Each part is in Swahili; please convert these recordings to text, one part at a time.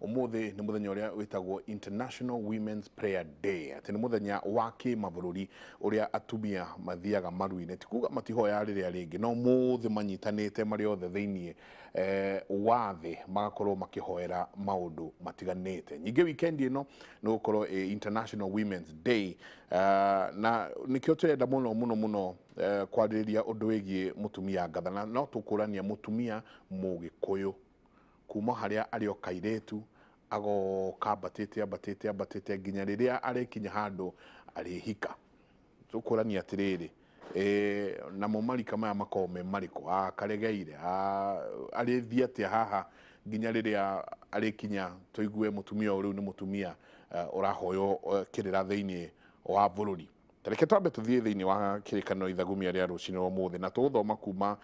Umuthi ni muthenya uria witagwo International Women's Prayer Day. Ati ni muthenya wa kimabũrũri uria atumia mathiaga maru-inĩ ti kuga matihoya rĩrĩa rĩngĩ no muthi manyitanĩte marĩ othe thĩinĩ wa thĩ magakorwo makĩhoera maũndũ matiganĩte. Nyingĩ weekend ĩno nĩ gũkorwo International Women's Day na nĩkĩo tũrenda mũno kwarĩrĩria ũndũ wĩgiĩ mũtumia ngatha na no tũkũrania mũtumia mũgĩkũyũ kuma harĩa arĩ o kairĩtu agoka ambatĩte nginya rĩrĩa arĩkinya handũ arĩhika. Tũkũrania atĩrĩrĩ namo marika maya makorwo me marĩkũ karegeire arĩthiĩ atĩa haha nginya rĩrĩa arĩkinya tũigue mũtumia ũyũ nĩ mũtumia ũrahoywo kĩrĩra thĩinĩ wa bũrũri. Tareke twambe tũthiĩ thĩinĩ wa kĩrĩkanĩro ithagumia rĩa rũcinĩ rwa ũmũthĩ na tũgũthoma kuma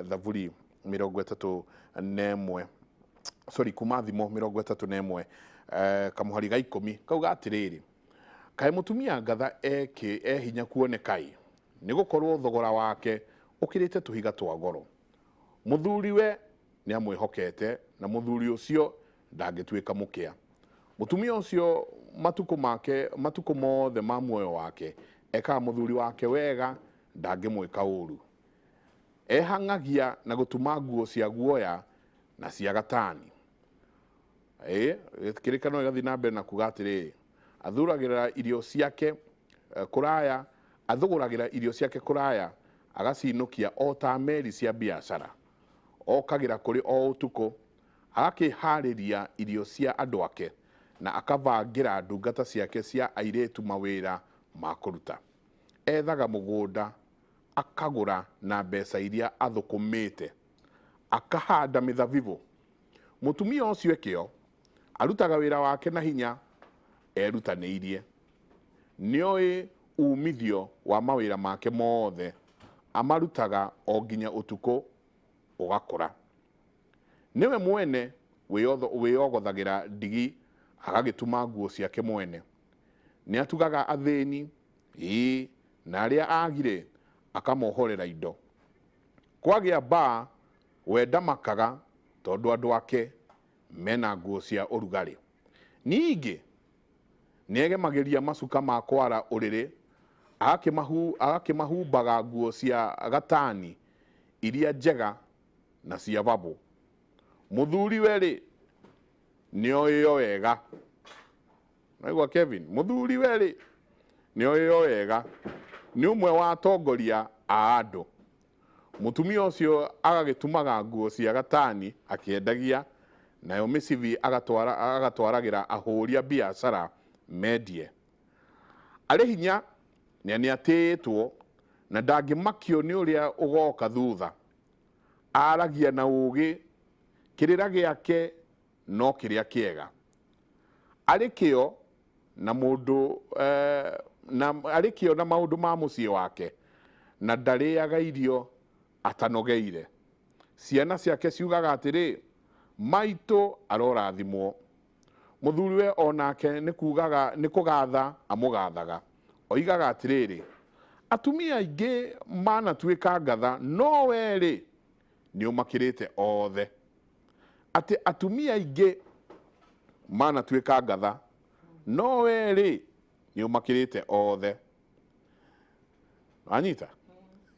Thaburi 31 kuma Thimo 31 kamuhari ga 10 kauga atĩrĩrĩ kaĩ mũtumia ngatha hinya kuonekai nĩ gũkorwo thogora wake ũkĩrĩte tũhiga twa goro. Mũthuriwe nĩ amwĩhokete na mũthuri ũcio ndangĩtuĩka mũkĩa. Mũtumia ũcio matukũ mothe ma muoyo wake ekaga mũthuri wake wega ndangĩmwĩka ũru. Ehang'agia na gũtuma nguo cia guoya na cia gatani. Kĩrĩkanĩro gĩgathiĩ na mbere na kuga atĩrĩrĩ athũragĩra irio ciake kũraya athũgũragĩra irio ciake kũraya agacinũkia o ta meri cia biacara. Okagĩra kũrĩ o ũtukũ agakĩharĩria irio cia andũ ake na akabangĩra ndungata ciake cia airĩtu mawĩra ma kũruta. Ethaga mũgũnda akagũra na mbeca iria athũkũmĩte akahanda mĩthabibũ. Mũtumia ũcio kĩo arutaga wĩra wake na hinya erutanĩirie. Nĩoĩ umithio wa mawĩra make mothe amarutaga o nginya ũtukũ ũgakũra. Nĩwe mwene wĩyogothagĩra ndigi agagĩtuma nguo ciake mwene. Nĩ atugaga athĩni na arĩa agire akamohorera indo. Kwagĩa mbaa we ndamakaga tondũ andũ ake mena nguo cia ũrugarĩ. Ningĩ nĩegemagĩria macuka ma kwara ũrĩrĩ agakĩmahumbaga nguo cia gatani iria njega na cia babu. Mũthuriwe rĩ nĩoĩyo wega. Naigua Kevin, mũthuriwe rĩ nĩoĩyo wega nĩ ũmwe wa atongoria a andũ. Mũtumia ũcio agagĩtumaga nguo cia gatani akĩendagia nayo mĩcibi agatwaragĩra ahũria biacara mendie. Arĩ hinya nĩ atĩĩtwo na ndangĩmakio nĩ ũrĩa ũgoka thutha. Aragia na ũgĩ kĩrĩra gĩake no kĩrĩa kĩega. Arĩ kĩo na maũndũ ma mũciĩ wake na ndarĩaga irio atanogeire. Ciana ciake ciugaga atĩrĩ maitũ arorathimwo. Mũthuriwe onake nĩ kũgatha amũgathaga. Oigaga atĩrĩrĩ atumia aingĩ manatuĩka ngatha no we rĩ nĩ ũmakĩrĩte othe. Atĩ atumia aingĩ manatuĩka ngatha no we rĩ nĩ ũmakĩrĩte othe. Anyita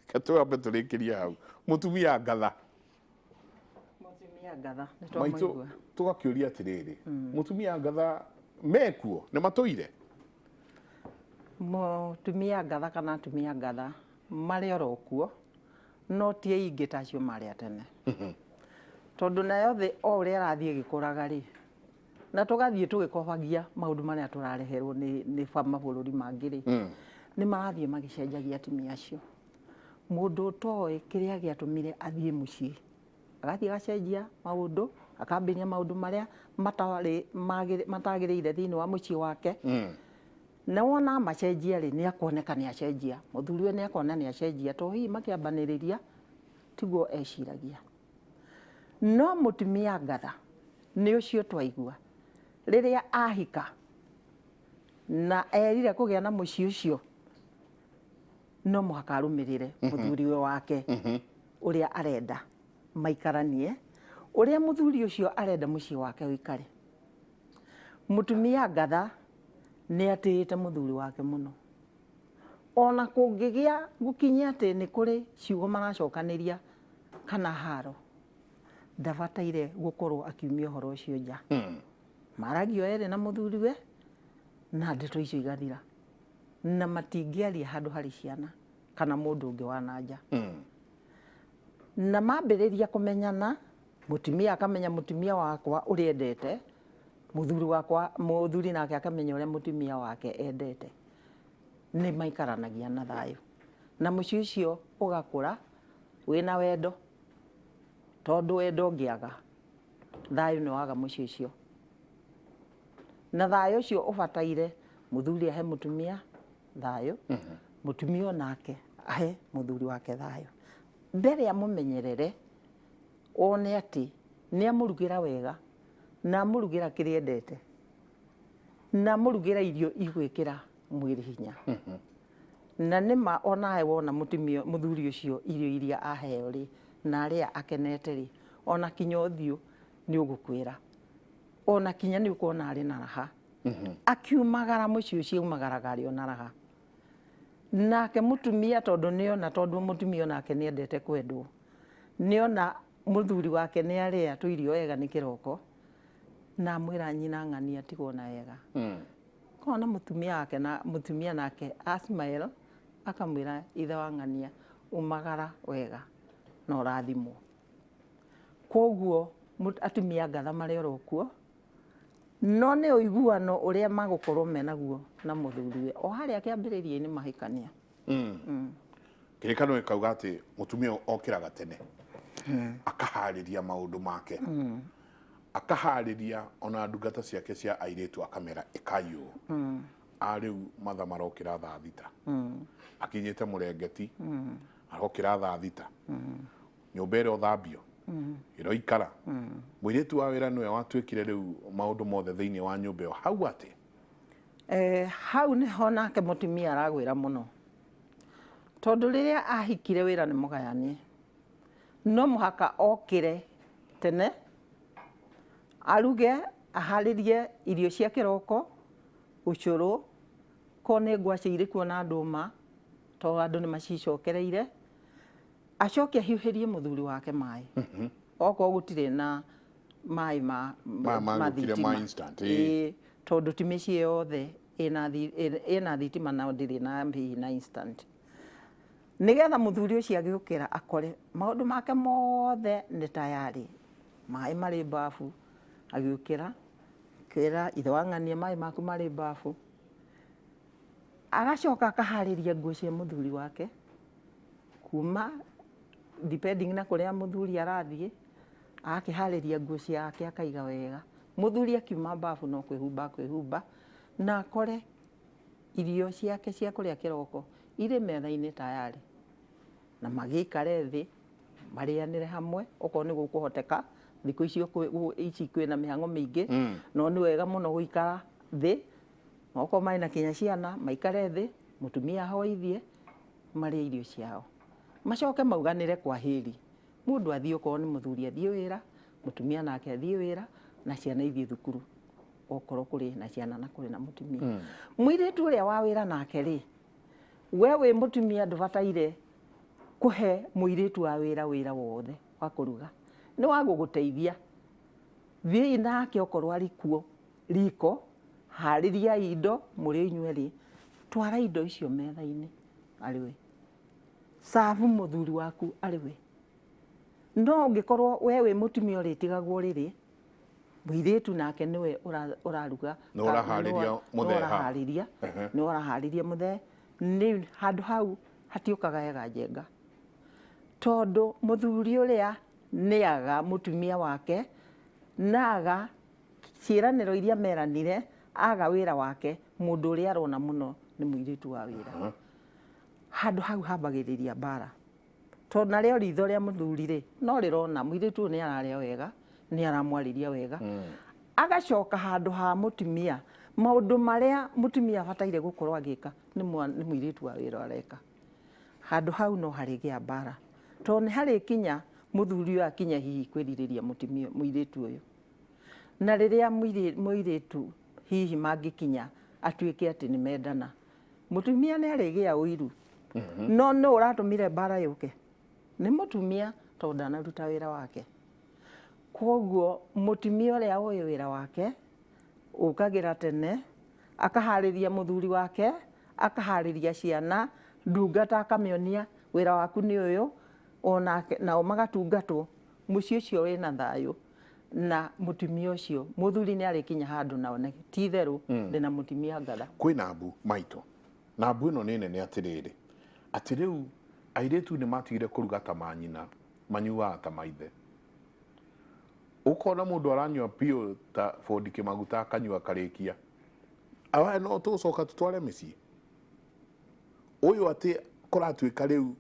katũambe tũrĩkĩria hau mũtumia ngatha. Maitũ tũgakĩũria atĩrĩrĩ mũtumia ngatha mekuo nĩ matũire. Mũtumia ngatha kana atumia ngatha marĩ oro kuo no ti aingĩ ta acio marĩ tene. Tondũ nayo thĩ o ũrĩa arathiĩ gĩkũraga rĩ na tũgathiĩ tũgĩkobagia maũndũ marĩa tũrareherwo nĩ mabũrũri mangĩ rĩ nĩ marathiĩ magĩcenjagia atumia acio. Mũndũ ũtoĩ kĩrĩa gĩatũmire athiĩ mũciĩ agathiĩ agacenjia maũndũ akambĩrĩria maũndũ marĩa matagĩrĩire thĩinĩ wa mũciĩ wake. Na wona macenjia rĩ nĩ akoneka nĩ acenjia. Mũthuriwe nĩ akona nĩ acenjia to hihi makĩambanĩrĩria tiguo eciragia. No mũtumia ngatha nĩ ũcio twaigua rĩrĩa ahika na erire kũgĩa na mũciĩ ũcio no mũhaka arũmĩrĩre mũthuriwe wake ũrĩa arenda maikaranie uria muthuri ucio arenda mucii wake wikare. Mutumia ngatha ni atĩĩte muthuri wake muno. Ona kungigia gukinya ati ni kuri ciugo maracokaniria kana haro, ndabataire gukorwo akiumia uhoro ucio nja. Maragio eri na muthuriwe na ndeto icio igathira, na matingiaria handu hari ciana kana mundu ungi wa nanja. Na mambiriria kumenyana, mutumia akamenya mutumia wakwa uria endete, muthuri nake akamenya uria mutumia wake endete, ni maikaranagia na thayu, na mucii ucio ugakura wina wendo, tondu wendo ngiaga thayu ni waga mucii ucio. Na thayu ucio ubataire muthuri ahe mutumia thayu, mutumia onake ahe muthuri wake thayu. Mbere amumenyerere, one ati ni amurugira wega na amurugira kiria endete, na amurugira irio igwikira mwiri hinya. Na nima onae wona muthuri ucio irio iria aheo ri na aria akenete ri, ona kinya uthiu ni ugukwira, ona kinya ni ukona ari na raha. Akiumagara mucii ucio umagaraga ari ona raha. Nake mutumia tondu niona, tondu mutumia onake ni endete kwendwo, niona muthuri wake ni aria tuirio wega ni kiroko, na mwira nyina ng'ania tigwo na wega. Kona mutumia nake asmile akamwira ithe wa ng'ania umagara wega na urathimwo. Koguo atumia ngatha mari orokuo, no ni uiguano uria magukorwo menaguo na muthuriwe o haria kiambiriria-ini mahikania. Kirikano ikauga ati mutumia okiraga tene akahariria maundu make, akahariria ona ndungata ciake cia airitu akamera ikayo. Ariu matha marokira thaa thita, akinyite murengeti arokira thaa thita, nyumba ĩrĩa ũthambio iroikara, mũirĩtu wa wĩra nĩwe watuĩkire rĩu maũndũ mothe thĩinĩ wa nyũmba ĩyo. Hau atĩ hau niho nake mutumia aragwĩra muno, tondu riria ahikire wĩra nĩ mũgayanie. No mũhaka okire tene, aruge, aharirie irio cia kĩroko, ucũrũ, kone ngwacĩ irĩ kuo na ndũma, to andũ nĩ macicokereire, acoke ahiũhĩrie muthuri wake maĩ. Okorwo gũtirĩ na maĩ ma thitima, tondu ti mĩciĩ yothe ĩna thitima na ndĩrĩ na hihi na instant. Nigetha muthuri ucio agiukira akore maundu make mothe ni tayari, maĩ marĩ bafu, agiukira kwira ithe wa ng'ania maĩ maku marĩ bafu, agacoka akahariria nguo cia muthuri wake, kuma depending na kuria muthuri arathie, akihariria nguo ciake akaiga wega. Muthuri akiuma bafu no kwĩhumba na akore irio ciake cia kuria kiroko irĩ metha-inĩ tayari, na magĩikare thĩ marĩanĩre hamwe. Okorwo nĩ gũkũhoteka, thikũ ici kwĩna mĩhang'o mĩingĩ, no nĩ wega mũno gũikara thĩ, okorwo marĩ na kinya ciana maikare thĩ, mutumia ahoithie, marĩe irio ciao, macoke mauganĩre kwahĩri. Mũndũ athiĩ, okorwo nĩ muthuri athiĩ wĩra, mutumia nake athiĩ wĩra, na ciana ithiĩ thukuru, okorwo kũrĩ na ciana na kũrĩ na mutumia. Mũirĩtu ũrĩa wa wĩra nake rĩ, we wĩ mutumia ndũbataire kuhe mũirĩtu wa wĩra wothe wa kũruga. Nĩ wa gũgũteithia, thiĩ nake okorwo arĩ kuo riko, harĩria indo mũrĩ inyuerĩ, twara indo icio metha-inĩ arĩ we, serve muthuri waku arĩ we. No ũngĩkorwo we wĩ mutumia ũrĩtigagwo rĩrĩ, mũirĩtu nake nĩwe ũraruga, no ũraharĩria mũthee, nĩ handũ hau hatiũkaga hega njenga, tondu muthuri ũrĩa nĩaga mutumia wake, naga ciĩranĩro iria meranire, aga wĩra wake, mũndũ ũrĩa arona mũno nĩ mũirĩtu wa wĩra. Handũ hau hambagĩrĩria mbara, tondu narĩo ritho rĩa muthuri rĩ, no rĩrona mũirĩtu ũyũ nĩ ararĩa wega, nĩ aramwarĩria wega, agacoka handũ ha mutumia, maũndũ marĩa mutumia abataire gũkorwo agĩka nĩ mũirĩtu wa wĩra areka. Handũ hau no harĩgĩa mbara, tondu nĩ harĩkinya muthuri uyu akinya hihi kwiririria mutumia muiritu uyu na riria muiritu hihi mangikinya atuike ati ni mendana mutumia ni arigia uiru no no uratumire bara yuke ni mutumia tondu ndanaruta wira wake koguo mutumia uria uyu wira wake ukagira tene akahariria muthuri wake akahariria ciana ndungata akamionia wira waku ni uyu onake nao magatungatwo muciĩ ũcio wĩna thayũ na mutumia ũcio muthuri nĩ arĩkinya handũ na one ti therũ ndĩna mutumia ngatha kwĩna mbu maitũ na mbu ĩno nĩ nene atĩrĩrĩ atĩ rĩu airĩtu nĩ matigire kũruga ta manyina manyuaga ta maithe ũkona mũndũ aranyua piũ ta Ford Kĩmaguta akanyua karĩkia awa no tũcoka tũtware mĩciĩ ũyũ atĩ kũratuĩka rĩu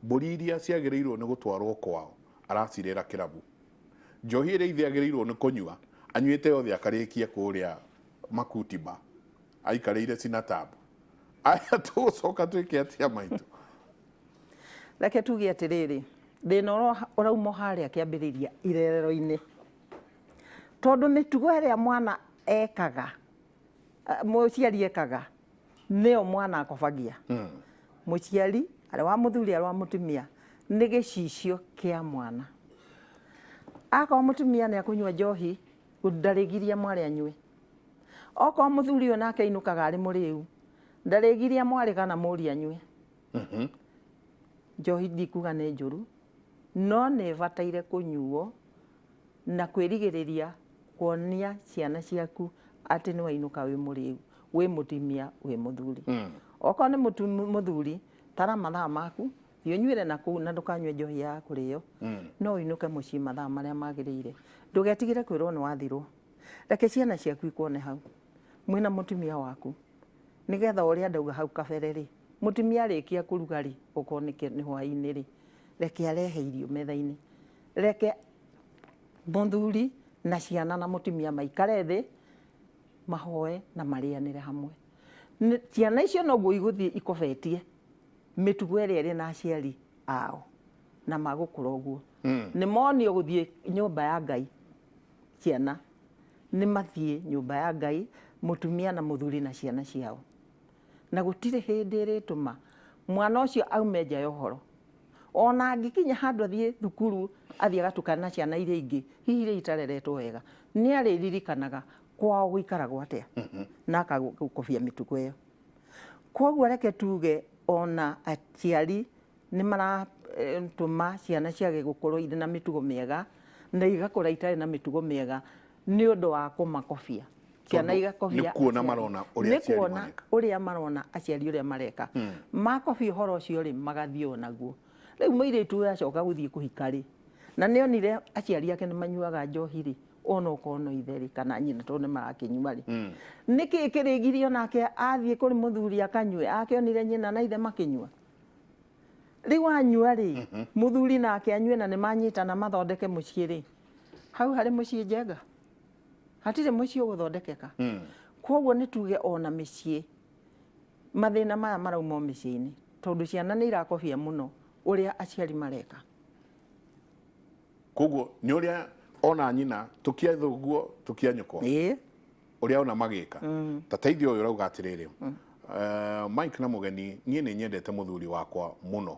mbũri iria ciagĩrĩirwo nĩ gũtwarwo kwao aracirĩra kĩrabu njohi ĩrĩa ithe agĩrĩirwo nĩ kũnyua anyuĩte yothe akarĩkia kũrĩa Makuti Bar aikarĩire Sinatab aya tũgũcoka twĩke atĩa maitũ reke tuge atĩrĩrĩ thĩna ũrauma harĩa kĩambĩrĩria irerero-inĩ tondũ mĩtugo ĩrĩa mwana ekaga mũciari ekaga nĩyo mwana akobagia mũciari arĩ wa muthuri arĩ wa mutumia nĩ gĩcicio kĩa mwana akorwo mutumia nĩ akũnyua njohi ndarĩgiria mwarĩ anyue okorwo muthuri ũyũ nake ainũkaga arĩ mũrĩu ndarĩgiria mwarĩ kana mũriũ anyue njohi ndikuga nĩ njũru no nĩ ĩbataire kũnyuo na kwĩrigĩrĩria kuonia ciana ciaku atĩ nĩ wainũka wĩ mũrĩu wĩ mutumia wĩ muthuri okorwo nĩ muthuri tara mathaa maku thiĩ ũnyuĩre na kũu na ndũkanyue njohi ya kũrĩo no ũinũke mũciĩ mathaa marĩa magĩrĩire ndũgetigĩre kwĩrwo nĩ wathirwo reke ciana ciaku ikuone hau mwĩna mutumia waku nĩgetha ũrĩa ndauga hau kabere rĩ mutumia arĩkia kũruga rĩ ũkorwo nĩ hwaĩ-inĩ rĩ reke arehe irio metha-inĩ reke muthuri na ciana na mutumia maikare thĩ mahoe na marĩanĩre hamwe ciana icio noguo igũthiĩ ikobetie mĩtugo ĩrĩa ĩrĩ na aciari ao na magũkũra ũguo nĩ monio gũthiĩ nyũmba ya Ngai ciana nĩ mathiĩ nyũmba ya Ngai mutumia na muthuri na ciana ciao na gũtirĩ hĩndĩ ĩrĩtũma mwana ũcio aume nja ya ũhoro ona angĩkinya handũ athiĩ thukuru athiĩ agatukana na ciana iria ingĩ hihi iria itareretwo wega nĩ arĩririkanaga kwao gũikaragwo atĩa na akagũkobia mĩtugo ĩyo koguo reke tuge ona aciari nĩ maratũma ciana ciage gũkorwo irĩ na mĩtugo mĩega na igakũra itarĩ na mĩtugo mĩega nĩ ũndũ wa kũmakobia ciana igakobia nĩ kuona marona ũrĩa aciari mareka ũrĩa marona aciari ũrĩa mareka makobia ũhoro ũcio rĩ magathiĩ o naguo rĩu mũirĩtu ũyũ acoka gũthiĩ kũhika rĩ na nĩ onire aciari ake nĩ manyuaga njohi rĩ ona okorwo no ithe rĩ kana nyina tondũ nĩ marakĩnyua rĩ nĩkĩ kĩrĩgirio nake athiĩ kũrĩ muthuri akanyue akĩonire nyina na ithe makĩnyua rĩu anyua rĩ muthuri nake anyue na nĩ manyitana mathondeke mũciĩ rĩ hau harĩ mũciĩ njenga hatirĩ mũciĩ ũgũthondekeka koguo nĩ tuge ona mĩciĩ mathĩna maya marauma mĩciĩ-inĩ tondũ ciana nĩ irakobia mũno ũrĩa aciari mareka koguo nĩ ũrĩa ona nyina tukiathũguo tukianyũkwo ũrĩa ona magĩka ta teithio ũyũ ũrauga atĩrĩrĩ Mike na mũgeni niĩ nĩ nyendete muthuri wakwa mũno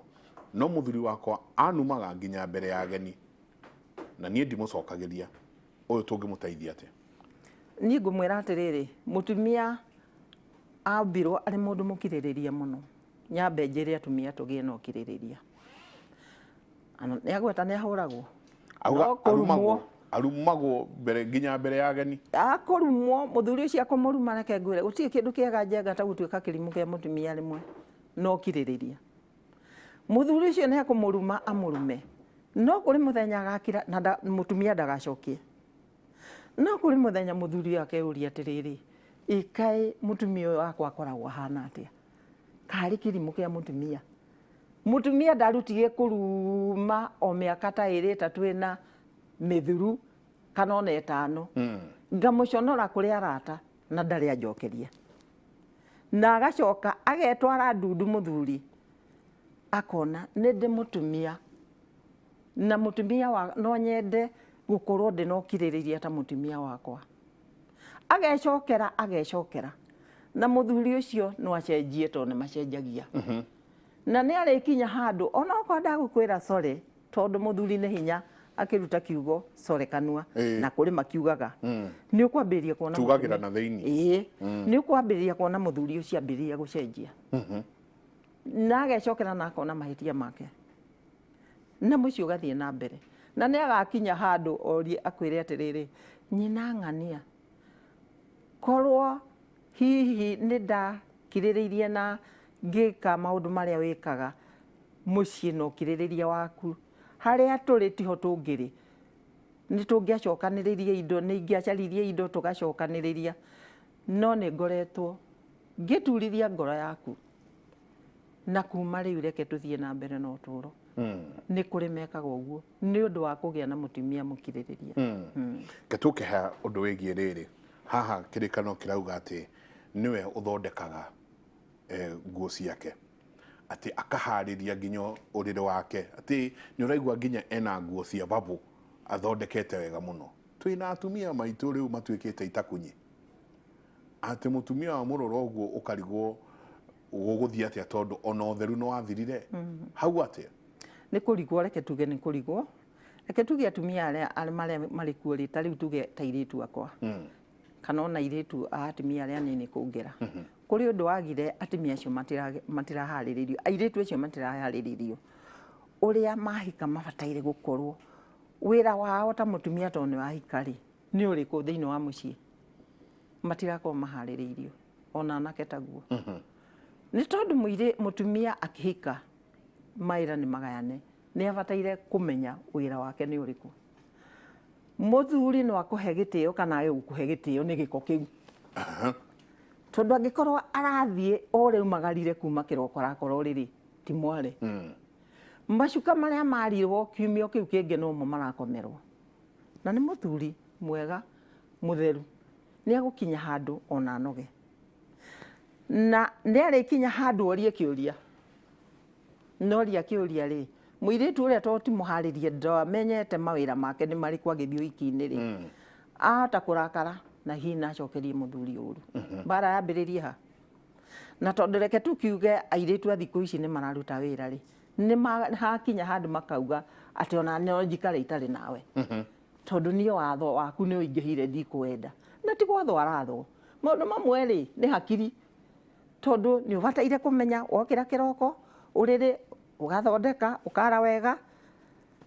no muthuri wakwa anumaga nginya mbere ya ageni na niĩ ndimũcokagĩria ũyũ tũngĩmũteithia atĩa niĩ ngũmwĩra atĩrĩrĩ mutumia ambirwo arĩ mũndũ mũkirĩrĩria mũno nyambe njĩre atumia tũgĩe na ũkirĩrĩria nĩ agweta nĩ ahũragwo arumagwo nginya mbere ya ageni akũrumwo muthuri ũcio akũmũruma reke ngwĩre gũtirĩ kĩndũ kĩega njenga ta gũtuĩka kĩrimũ kĩa mutumia rĩmwe no kirĩrĩria muthuri ũcio nĩ akũmũruma amũrume no kũrĩ mũthenya agakira na mutumia ndagacokie no kũrĩ mũthenya muthuri akeyũria atĩrĩrĩ ikaĩ mutumia ũyũ wakwa akoragwo ahana atĩa karĩ kĩrimũ kĩa mutumia mutumia ndarutigie kũruma o mĩaka ta ĩrĩ ĩtatũ ĩna mĩthuru kana ona ĩtano ngamũconora kũrĩ arata na ndarĩ anjokeria na agacoka agetwara ndundu muthuri akona nĩ ndĩ mutumia na mutumia wa no nyende gukorwo ndinokiririria ta mutumia wakwa. Agecokera na muthuri ucio no acenjie to ne macenjagia. Na ni arikinya handu ona ko ndagukwira sorry tondu muthuri ne hinya akiruta kiugo sore kanua na kuri makiugaga ni ukwambiria kuona tugagira na thiini ni ukwambiria kuona muthuri ucio ambiria gucenjia na agecokera na akona mahitia make na mucio gathie na mbere na ni agakinya handu orie akwire atiriri nyina ng'ania korwo hihi ni ndakiriririe na ngika maundu maria wikaga mucie no kiririria waku haria turi tiho tungiri ni tungiacokaniriria indo ni ingiacaririe indo tugacokaniriria no ni ngoretwo ngiturithia ngoro yaku na kuma riu reke tuthie na mbere no turo ni kuri mekaga uguo ni undu wa kugia na mutumia mukiririria gatuke ha undu wigie riri haha kirikano kirauga ati niwe uthondekaga nguo ciake ati akahariria nginya urire wake ati ni uraigua nginya ena nguo cia babu athondekete wega muno twina atumia maitu riu matuikite itakunyi ati mutumia wa muroro uguo ukarigwo guguthia atia tondu ona utheru no wathirire hau ati ni kurigwo reke tuge ni kurigwo reke tuge atumia aria mari kuorita riu tuge ta iritu akwa kana ona iritu atumia aria nini kungera kuri undu wagire atumia acio matiraharirio airitu acio matiraharirio uria mahika mabataire gukorwo wira wao ta mutumia to ni wahika ri ni uriku thiini wa mucii matirako mahariririo ona anake taguo ni tondu mutumia akihika maira ni magayane ni abataire kumenya wira wake ni uriku muthuri no akuhe gitio kana age gukuhe gitio ni giko kiu tondu angikorwo arathie o riu magarire kuma kiroko rakorwo riri ti mware macuka maria marirwo kiumio kiu kingi no mo marakomerwo na ni muthuri mwega mutheru ni agukinya handu ona noge na ni arikinya handu orie kiuria no ria kiuria ri muiritu uria to ti muharirie ndo menyete mawira make ni mari kwa githio ikini ri ata kurakara na hina cokerie muthuri uru bara yambiririe ha na tondu reke tukiuge airitu athiku ici ni mararuta wira ri ni hakinya handu makauga ati ona no njikare itari nawe tondu ni watho waku ni uingihire ndikwenda na ti gwatho aratho maundu mamwe ri ni hakiri tondu ni ubataire kumenya wokira kiroko uriri ugathondeka ukara wega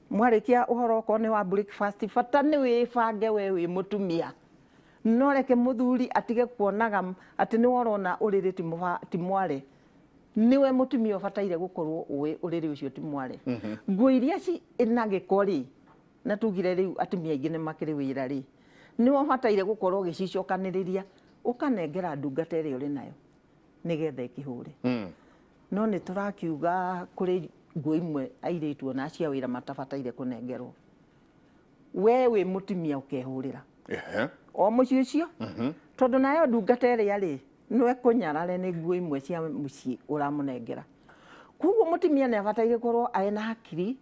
mwarikia uhoro ko ni wa breakfast fata ni wibange we wi mutumia no reke muthuri atige kuonaga ati ni worona uriri ti mware niwe mutumia ubataire gukorwo uwi uriri ucio ti mware nguo iria ci ina gikori na tugire riu atumia ingi ni makiri wira ri ni ubataire gukorwo gicicokaniriria ukanengera ndungata iri uri nayo nigetha ikihure no ni turakiuga kuri nguo imwe airitu ona cia wira matabataire kunengerwo we wi mutumia ukehurira o mucio cio tondu nayo ndungata iri ri no kunyarare ni nguo imwe cia mucii uramunengera kuguo mutumia ni abataire korwo aina hakiri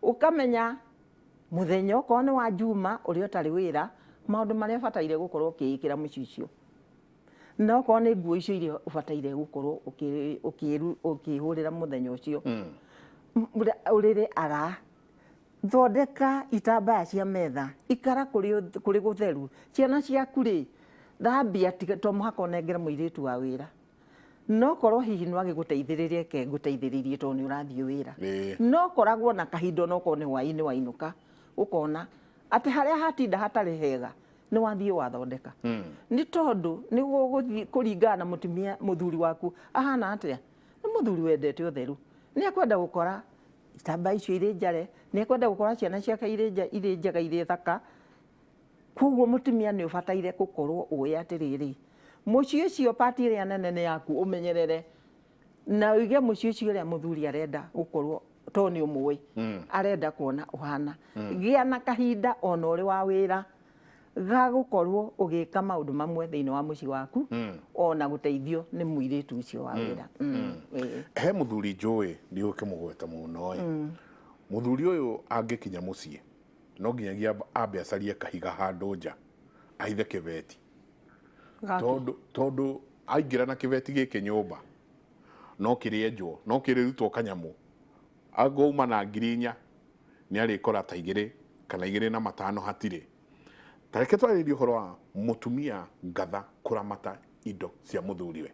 ukamenya muthenya ko ni wa juma uri otari wira maundu maria abataire gukorwo kiikira mucii cio no ko ni nguo icio iria ubataire gukorwo ukihurira muthenya ucio urire ara thondeka itambaya cia metha ikara kuri gutheru ciana ciaku ri thambia to muhaka onengere muiritu wa wira no korwo hihi no agiguteithiririe ke nguteithiririe to ni urathie wira no koragwo na kahindo no ko ni hwaini wainuka ukona ati haria hatinda hatari hega ni wathie wathondeka ni tondu ni guguthie kuringana mutumia muthuri waku ahana atia ni muthuri wendete utheru ni akwenda gukora itambaya icio iri njare ni akwenda gukora ciana ciake iri njega iri thaka kuguo mutumia ni ubataire gukorwo uwi atiriri mucii ucio pati iria nene ni yaku umenyerere na uige mucii ucio ria muthuri arenda gukorwo to ni umui arenda kuona uhana gia na kahinda ona uri wa wira ga gukorwo ugika maundu mamwe thiini wa mucii waku ona guteithio ni muiritu ucio wa wira he muthuri njui ndi uke mugweta muno muthuri uyu angikinya mucii no nginyagia ambe acarie kahiga handu nja aithe kibeti tondu aingira na kibeti giki nyumba no kirienjwo no kirirutwo kanyamu agoma na 4,000 ni arikora ta 2 kana 2.5 hatire. Tareke twaririe uhoro wa mutumia ngatha kuramata indo cia muthuriwe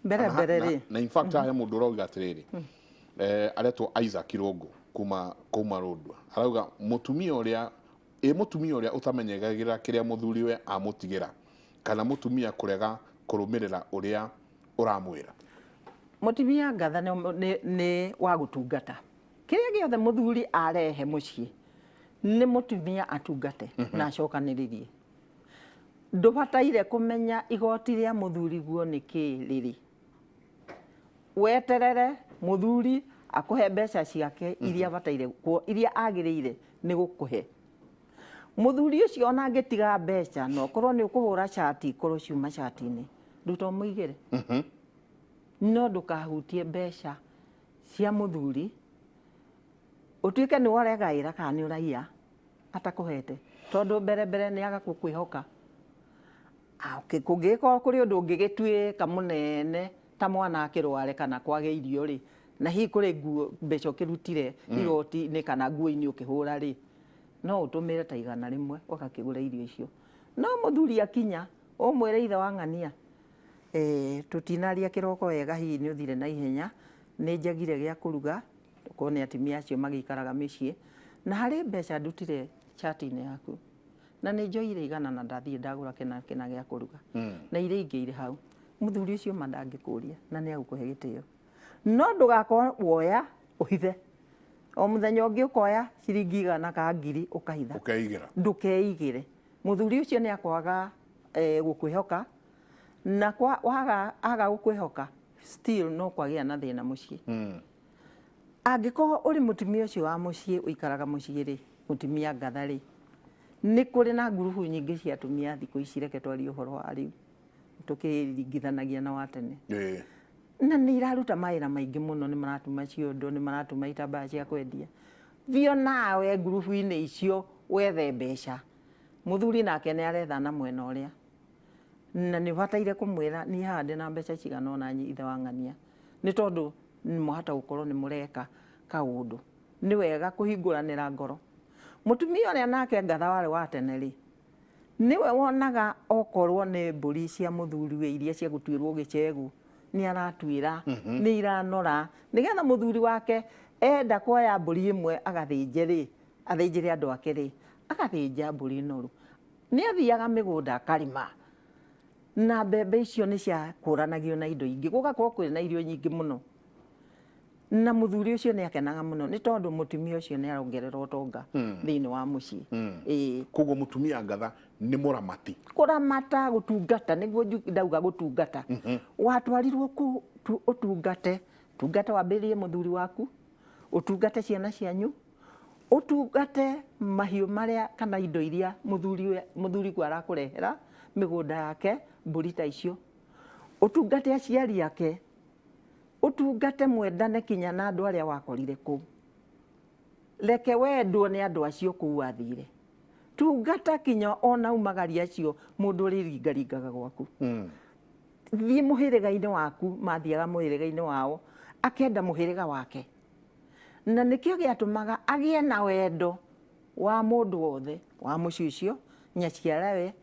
mbere ri na in fact aya mundu uroiga atiriri aretwo Isaac Irungu kuma Rondwa arauga mutumia uria utamenyegagira kiria muthuriwe amutigira kana mutumia kurega kurumirira uria uramwira. Mutumia ngatha ni wa gutungata kiria giothe muthuri arehe mucii ni mutumia atungate na acokaniririe. Ndubataire kumenya igoti ria muthuri guo ni kiriri weterere muthuri akuhe mbeca ciake iria bataire iria agiriire ni gukuhe. Muthuri ucio ona angitiga mbeca no korwo ni ukuhura shati korwo ciuma shati-ini nduto muigire no ndukahutie mbeca cia muthuri utuike ni woregaira kana ni uraia atakuhete tondu mbere ni aga kukwihoka. Kungiko kuri undu ungigituika munene ta mwana akirware kana kwage irio ri na hi kuri nguo mbeca ukirutire igoti ni kana nguo-ini ukihura ri no utumire ta 100 ukakigura irio icio. No muthuri akinya umwire ithe wa ng'ania tutinaria kiroko wega hihi ni uthire na ihenya ni njagire gia kuruga kone atimia acio magikaraga micii na hari mbeca ndutire chati-ini yaku na ni njoire 100 na ndathie ndagura kina gia kuruga na iria ingi ire hau muthuri ucio mandangikuria na ni agukuhe gitio. No ndugakora woya uhithe o muthenya ungi ukoya ciringi 100 ka 1000 ukahitha ukeigira ndukeigire. Muthuri ucio ni akwaga gukwihoka na aga gukwihoka still no kwagia na thina mucii. Angiko uri mutumia ucio wa mucii uikaraga mucii ri mutumia ngatha ri ni kuri na ngurubu nyingi cia atumia thiku ici reke twari uhoro wa riu tukiringithanagia na watene na ni iraruta mawira maingi muno ni maratuma ciondo ni maratuma itambaya cia kwendia vio nawe ngurubu-ini icio wethe mbeca muthuri nake ni aretha na mwena uria na ni bataire kumwira ni hande na mbeca cigana ona ithe wa ng'ania ni tondu muhata gukorwo ni mureka kaundu ni wega kuhinguranira ngoro. Mutumia uria nake ngatha wari wa tene ri niwe wonaga okorwo ni mburi cia muthuriwe iria cia gutwirwo gicegu ni aratwira ni iranora nigetha muthuri wake enda kuoya mburi imwe agathinje ri athinjire andu ake ri agathinja mburi noru ni athiaga migunda akarima na mbembe icio ni cia kuranagio na indo ingi gugakorwo kwina irio nyingi muno na muthuri ucio ni akenaga muno ni tondu mutumia ucio ni arongerera utonga thiini wa mucii. Koguo mutumia ngatha ni muramati kuramata gutungata niguo ndauga gutungata watwarirwo ku utungate wambiririe muthuri waku utungate ciana cianyu utungate mahiu maria kana indo iria muthuri kwa arakurehera migunda yake mburi ta icio utungate aciari yake utungate mwendane kinya na andu aria wakorire ku leke wendwo ni andu acio ku athire tungata kinya ona umagaria acio mundu uriringaringaga gwaku thie muhiriga-ini waku mathiaga muhiriga-ini wao akenda muhiriga wake na nikio giatumaga agie na wendo wa mundu wothe wa mucii ucio nyaciarawe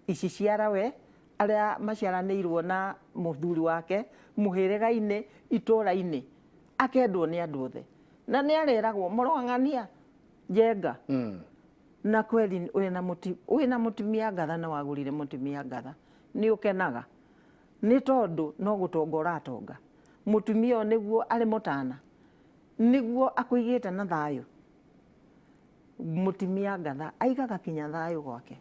ici ciarawe aria maciaranirwo na muthuri wake muhiriga-ini itura-ini akendwo ni andu othe na ni ariragwo morong'ania jenga na kweli wina mutumia ngatha na wagurire mutumia ngatha ni ukenaga ni tondu no gutonga uratonga mutumia niguo ari mutana niguo akuigite na thayo mutumia ngatha aigaga kinya thayo gwake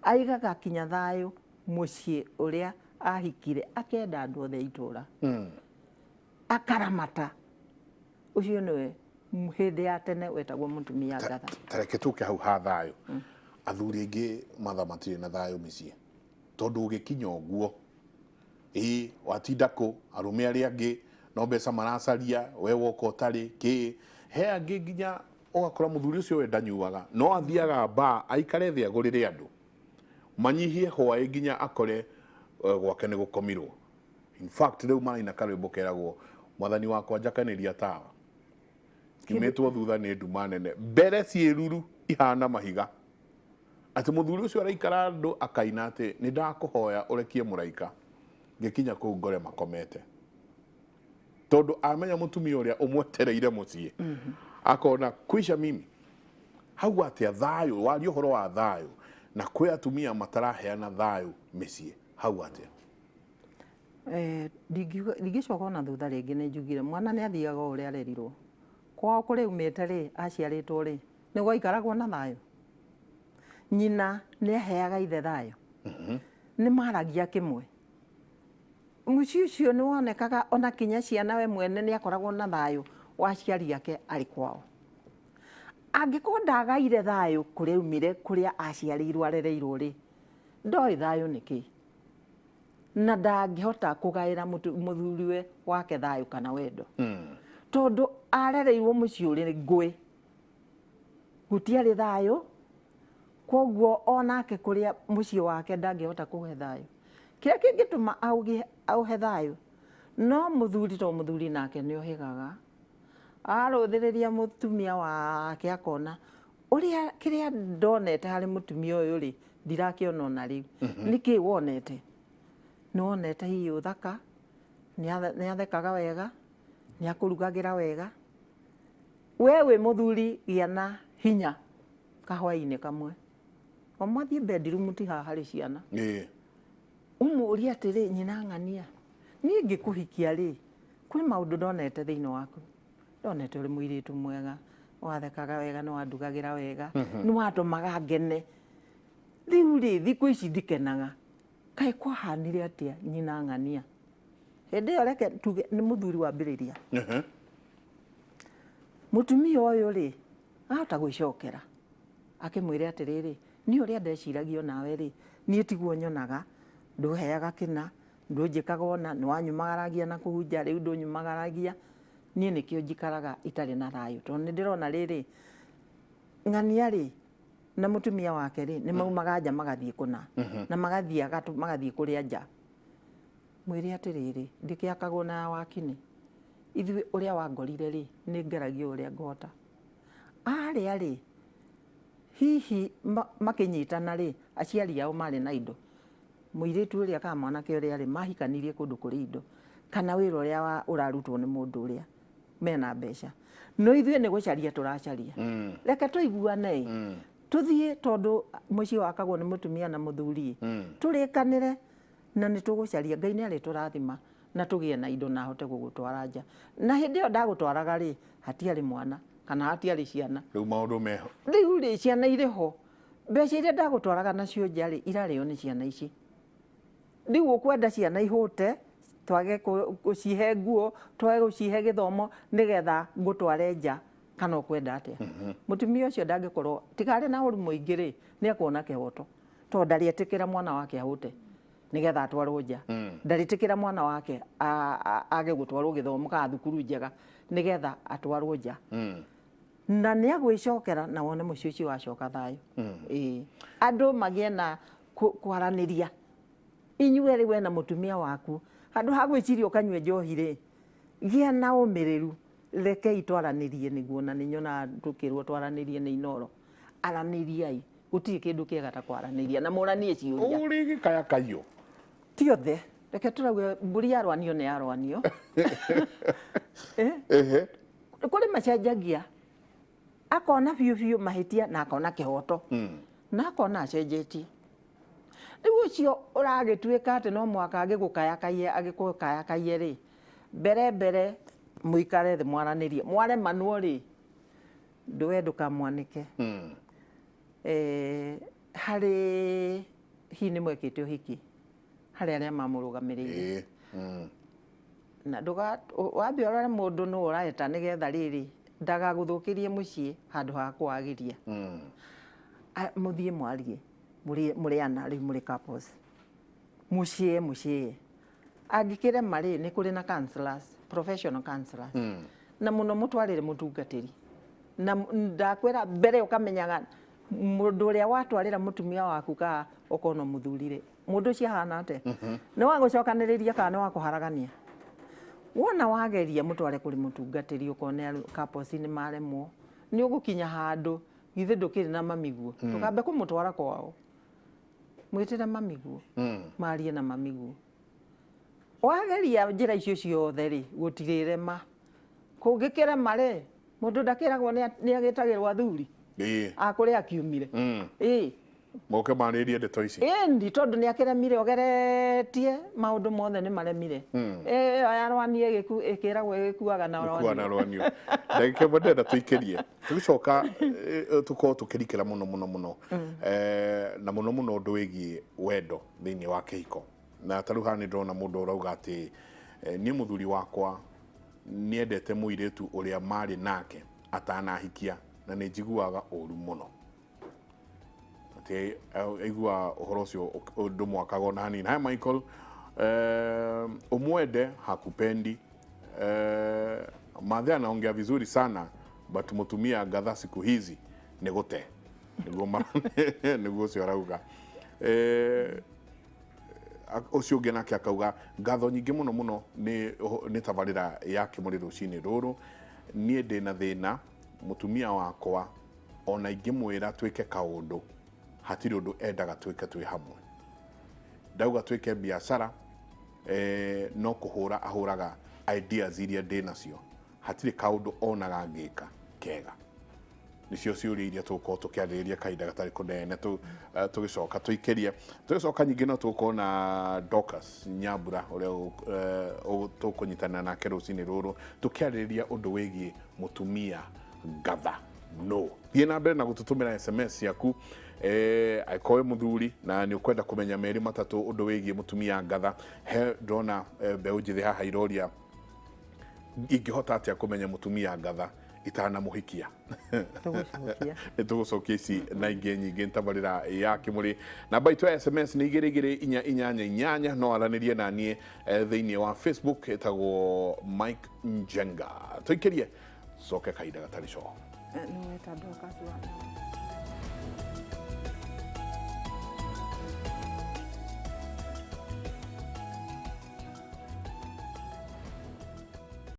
aigaga kinya thayo mucii uria ahikire akenda andu othe itura akaramata ucio niwe hindi ya tene wetagwo mutumia ngatha. Tareke tuke hau ha thayo athuri aingi mathamatire na thayo micii tondu ugikinya uguo watinda ku arume aria angi no mbeca maracaria we woka utari ki he angĩ nginya ũgakora mũthuri ũcio we ndanyuaga no athiaga bar aikare thĩ agũrĩre andũ manyihie hwaĩ nginya akore gwake nĩ gũkomirwo. In fact rĩu maraina karwĩmbo keragwo mwathani wakwa njakanĩria tawa kimetwo thutha nĩ nduma nene mbere ciĩruru ihana mahiga. Atĩ mũthuri ũcio araikara andũ akaina atĩ nĩ ndakũhoya ũrekie mũraika ngĩkinya kũu ngore makomete. Tondũ amenya mũtumia ũrĩa ũmwetereire mũciĩ akona kwisha mimi hau atĩa thayũ wario ũhoro wa thayũ na kwĩ atumia mataraheana thayũ mĩciĩ hau atĩa. Ndingĩcoka ona thutha rĩngĩ nĩ njugire mwana nĩ athiaga ũrĩa arerirwo kwao kũrĩa umĩte rĩ aciarĩtwo rĩ nĩ gwaikaragwo na thayũ. Nyina nĩ aheaga ithe thayũ nĩ maragia kĩmwe. Mũciĩ ũcio nĩ wonekaga ona kinya ciana we mwene nĩ akoragwo na thayũ wa aciari ake arĩ kwao. Angĩkorwo ndagaire thayũ kũrĩa umire kũrĩa aciarĩirwo arereirwo rĩ ndoĩ thayũ nĩkĩ na ndangĩhota kũgaĩra mũthuriwe wake thayũ kana wendo. Tondũ arereirwo mũciĩ ũrĩ ngũĩ gũtiarĩ thayũ koguo onake kũrĩa mũciĩ wake ndangĩhota kũhe thayũ. Kĩrĩa kĩngĩtũma auhe thayũ no mũthuri to mũthuri nake nĩ ohegaga arũthĩrĩria mũtumia wake akona ũrĩa kĩrĩa ndonete harĩ mũtumia ũyũ rĩ ndirakĩona ona rĩu. Nĩkĩ wonete? Nĩ wonete hihi ũthaka, nĩ athekaga wega, nĩ akũrugagĩra wega. We wĩ mũthuri gĩa na hinya kahwaĩ-inĩ kamwe omwathiĩ bedroom ti haha harĩ ciana ũmũũria atĩrĩ nyina ng'ania niĩ ngĩkũhikia rĩ kwĩ maũndũ ndonete thĩinĩ waku. Ndonete ũrĩ mũirĩtu mwega wathekaga wega nĩ wandugagĩra wega nĩ watũmaga ngene. Rĩu rĩ thikũ ici ndikenaga kaĩ kwahanire atĩa nyina ng'ania. Hĩndĩ ĩyo reke tuge nĩ mũthuri wambĩrĩria. Mũtumia ũyũ rĩ ahota gwĩcokera akĩmwĩre atĩrĩrĩ niĩ ũrĩa ndeciragia nawe rĩ niĩ tiguo nyonaga ndũheaga kĩna ndũnjĩkaga ona nĩ wanyumagaragia na kũhunja rĩu ndũnyumagaragia niĩ nĩkĩo njikaraga itarĩ na thayũ. Tondũ nĩ ndĩrona rĩrĩ ng'ania rĩ na mũtumia wake rĩ nĩ maumaga nja magathiĩ kũna na magathiĩ kũrĩa nja. Mwĩre atĩrĩrĩ ndĩkĩakagwo na wakinĩ ithuĩ ũrĩa wangorire rĩ nĩ ngeragia ũrĩa ngota. Arĩa rĩ hihi makĩnyitana rĩ aciari ao marĩ na indo mũirĩtu ũrĩa kana mwanake ũrĩa rĩ mahikanirie kũndũ kũrĩ indo kana wĩra ũrĩa ũrarutwo nĩ mũndũ ũrĩa mena mbeca. No ithuĩ nĩ gũcaria tũracaria. Reke tũiguane tũthiĩ tondũ mũciĩ wakagwo nĩ mũtumia na mũthuri tũrĩkanĩre na nĩ tũgũcaria Ngai nĩ arĩ tũrathima na tũgĩe na indo na ahote gũgũtwara nja. Na hĩndĩ ĩyo ndagũtwaraga rĩ hatiarĩ mwana kana hatiarĩ ciana. Rĩu maũndũ meho. Rĩu rĩ ciana irĩ ho mbeca iria ndagũtwaraga nacio nja rĩ irarĩo nĩ ciana ici. Rĩu ũkwenda ciana ihũte twage gũcihe nguo twage gũcihe gĩthomo nĩgetha ngũtware nja kana ũkwenda atĩa. Mũtumia ũcio ndangĩkorwo tigarĩ na ũru mũingĩ rĩ nĩ akuona kĩhoto tondũ ndarĩetĩkĩra mwana wake ahũte nĩgetha atwarwo nja. Ndarĩtĩkĩra mwana wake age gũtwarwo gĩthomo kana thukuru njega nĩgetha atwarwo nja. Na nĩ agwĩcokera na wone mũciĩ ũcio wacoka thayũ. Andũ magĩe na kwaranĩria inyuĩ rĩ we na mũtumia waku handũ ha gwĩciria ũkanyue njohi rĩ gĩa na ũmĩrĩru rekei twaranĩrie nĩguo na nĩ nyonaga tũkĩrwo twaranĩrie nĩ inoro. Aranĩriai gũtirĩ kĩndũ kĩega ta kwaranĩria na mũranie ciũria. Ũrĩ gĩkaya kaiyũ. Ti othe reke tũrauge mbũri yarwanio nĩ yarwanio. Kũrĩ macenjagia akona biũ mahĩtia na akona kĩhoto na akona acenjetie. Rĩu ũcio ũragĩtuĩka atĩ no mwaka agĩgũkayakaie rĩ mbere mũikare thĩ mwaranĩrie mwaremanwo rĩ ndũwe ndũkamwanĩke. Harĩ hihi nĩ mwekĩte ũhiki harĩ arĩa mamũrũgamĩrĩire na wambe ũrore mũndũ nũ ũraheta nĩgetha rĩrĩ ndagagũthũkĩrie mũciĩ handũ ha kwagĩria. Mũthiĩ mwarie mũrĩana rĩu mũrĩ couples mũciĩ angĩkĩrema rĩ nĩ kũrĩ na counselors professional counselors na muno mutwarire mutungatiri na ndakwira mbere ukamenyaga mundu uria watwarira mutumia waku ka ukono muthurire mundu cia hana ate ni wagucokaniriria kana wa kuharagania wona wageria mutware kuri mutungatiri ukone kaposi ni maremwo ni ugukinya handu ithe ndukiri na mamiguo tukambe kumutwara kwao mwitire mamiguo marie na mamiguo wageria njira icio ciothe ri gutirire ma kungikira mare mundu ndakiragwo ni agitagirwa athuri akuri akiumire moke maririe ndeto ici ndi tondu ni akiremire ogeretie maundu mothe ni maremire arwanie ikiragwo ikuaga na rwanio ndagike bodenda tuikerie tugicoka tuko tukirikira muno na muno undu wigi wendo thiini wa kihiko na taruhani ndona mundu urauga ati ni muthuri wakwa niendete muiretu uria mari nake atanahikia na ni njiguaga uru muno ati igua uhoro ucio undu mwakago na hanini hai Michael umwende hakupendi madhe anaongea vizuri sana but mutumia ngatha siku hizi ni gute niguo ucio arauga ucio ungi nake akauga ngatho nyingi muno ni tabarira yake muri rucini ruru nie ndina thina mutumia wakwa ona ingimwira twike kaundu hatiri undu endaga twike twi hamwe ndauga twike biashara no kuhura ahuraga ideas iria ndinacio hatiri kaundu onaga ngika kega nicio ciuri iria tuko tukiarĩrĩria kahinda gatari kunene tugicoka tuikeria tugicoka nyingi no tuko na Dorcas Nyambura uria tukunyitana nake rucini ruru tukiarĩrĩria undu wigi mutumia ngatha no thiena mbere na gututumira SMS yaku aikoe muthuri na ni ukwenda kumenya meri matatu undu wigi mutumia ngatha he ndona mbeu njithi haha iroria ingihota atia kumenya mutumia ngatha itana muhikia tugucokia ici na ingi nyingi ntabarira ya kimuri namba itu ya SMS ni 22488 no aranirie na nie thiini wa Facebook etagwo Mike Njenga tuikerie soke kaida gatari co ni weta Dorcas wa